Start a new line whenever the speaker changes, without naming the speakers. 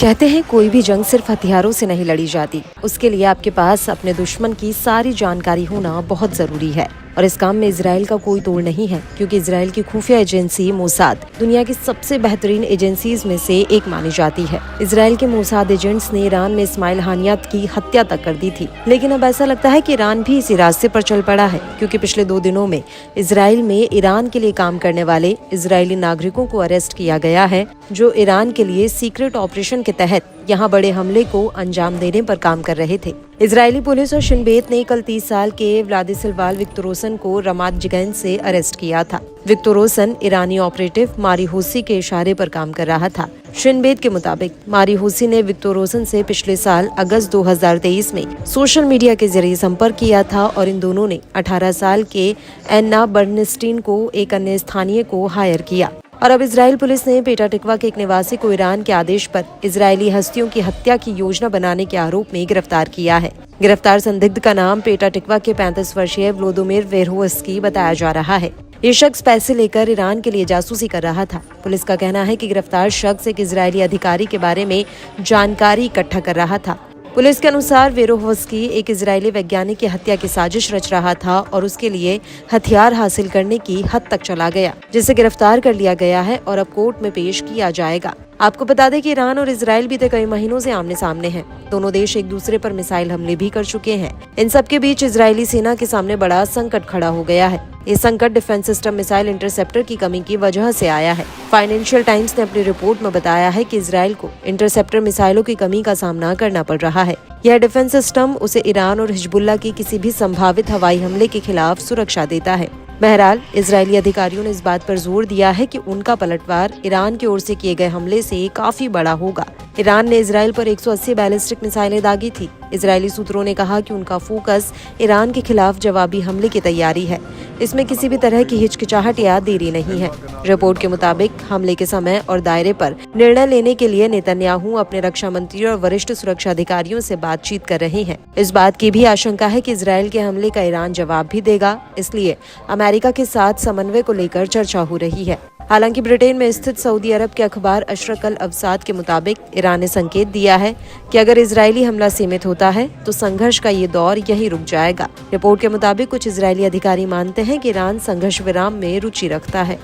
कहते हैं कोई भी जंग सिर्फ हथियारों से नहीं लड़ी जाती, उसके लिए आपके पास अपने दुश्मन की सारी जानकारी होना बहुत जरूरी है। और इस काम में इजराइल का कोई तोड़ नहीं है, क्योंकि इजराइल की खुफिया एजेंसी मोसाद दुनिया की सबसे बेहतरीन एजेंसीज में से एक मानी जाती है। इजराइल के मोसाद एजेंट्स ने ईरान में इस्माइल हानिया की हत्या तक कर दी थी, लेकिन अब ऐसा लगता है कि ईरान भी इसी रास्ते पर चल पड़ा है, क्योंकि पिछले 2 दिनों में इजराइल में ईरान के लिए काम करने वाले इजरायली नागरिकों को अरेस्ट किया गया है, जो ईरान के लिए सीक्रेट ऑपरेशन के तहत यहाँ बड़े हमले को अंजाम देने पर काम कर रहे थे। इजरायली पुलिस और शिन बेत ने कल 30 साल के व्लादिस्लाव विक्टोरोसन को रमात जगन से अरेस्ट किया था। विक्टोरोसन ईरानी ऑपरेटिव मारी होसी के इशारे पर काम कर रहा था। शिन बेत के मुताबिक मारी होसी ने विक्टोरोसन से पिछले साल अगस्त 2023 में सोशल मीडिया के जरिए संपर्क किया था और इन दोनों ने 18 साल के एन्ना बर्नस्टीन को एक अन्य स्थानीय को हायर किया। और अब इजराइल पुलिस ने पेटा टिकवा के एक निवासी को ईरान के आदेश पर इजरायली हस्तियों की हत्या की योजना बनाने के आरोप में गिरफ्तार किया है। गिरफ्तार संदिग्ध का नाम पेटा टिकवा के 35 वर्षीय व्लोदिमीर वेरहोव्स्की बताया जा रहा है। ये शख्स पैसे लेकर ईरान के लिए जासूसी कर रहा था। पुलिस का कहना है कि गिरफ्तार शख्स एक इजरायली अधिकारी के बारे में जानकारी इकट्ठा कर रहा था। पुलिस के अनुसार वेरोव्स्की एक इजरायली वैज्ञानिक की हत्या की साजिश रच रहा था और उसके लिए हथियार हासिल करने की हद तक चला गया, जिसे गिरफ्तार कर लिया गया है और अब कोर्ट में पेश किया जाएगा। आपको बता दें कि ईरान और इजराइल बीते कई महीनों से आमने सामने हैं। दोनों देश एक दूसरे पर मिसाइल हमले भी कर चुके हैं। इन सब के बीच इजरायली सेना के सामने बड़ा संकट खड़ा हो गया है। ये संकट डिफेंस सिस्टम मिसाइल इंटरसेप्टर की कमी की वजह से आया है। फाइनेंशियल टाइम्स ने अपनी रिपोर्ट में बताया है कि इजराइल को इंटरसेप्टर मिसाइलों की कमी का सामना करना पड़ रहा है। यह डिफेंस सिस्टम उसे ईरान और हिजबुल्लाह की किसी भी संभावित हवाई हमले के खिलाफ सुरक्षा देता है। बहरहाल इजरायली अधिकारियों ने इस बात पर जोर दिया है कि उनका पलटवार ईरान की ओर से किए गए हमले से काफी बड़ा होगा। ईरान ने इजराइल पर 180 बैलिस्टिक मिसाइलें दागी थी। इजरायली सूत्रों ने कहा कि उनका फोकस ईरान के खिलाफ जवाबी हमले की तैयारी है। इसमें किसी भी तरह की हिचकिचाहट या देरी नहीं है। रिपोर्ट के मुताबिक हमले के समय और दायरे पर निर्णय लेने के लिए नेतन्याहू अपने रक्षा मंत्री और वरिष्ठ सुरक्षा अधिकारियों से बातचीत कर रहे हैं। इस बात की भी आशंका है कि इजराइल के हमले का ईरान जवाब भी देगा, इसलिए अमेरिका के साथ समन्वय को लेकर चर्चा हो रही है। हालांकि ब्रिटेन में स्थित सऊदी अरब के अखबार अशरक अल अवसाद के मुताबिक ईरान ने संकेत दिया है कि अगर इजरायली हमला सीमित होता है तो संघर्ष का ये दौर यहीं रुक जाएगा। रिपोर्ट के मुताबिक कुछ इजरायली अधिकारी मानते हैं कि ईरान संघर्ष विराम में रुचि रखता है।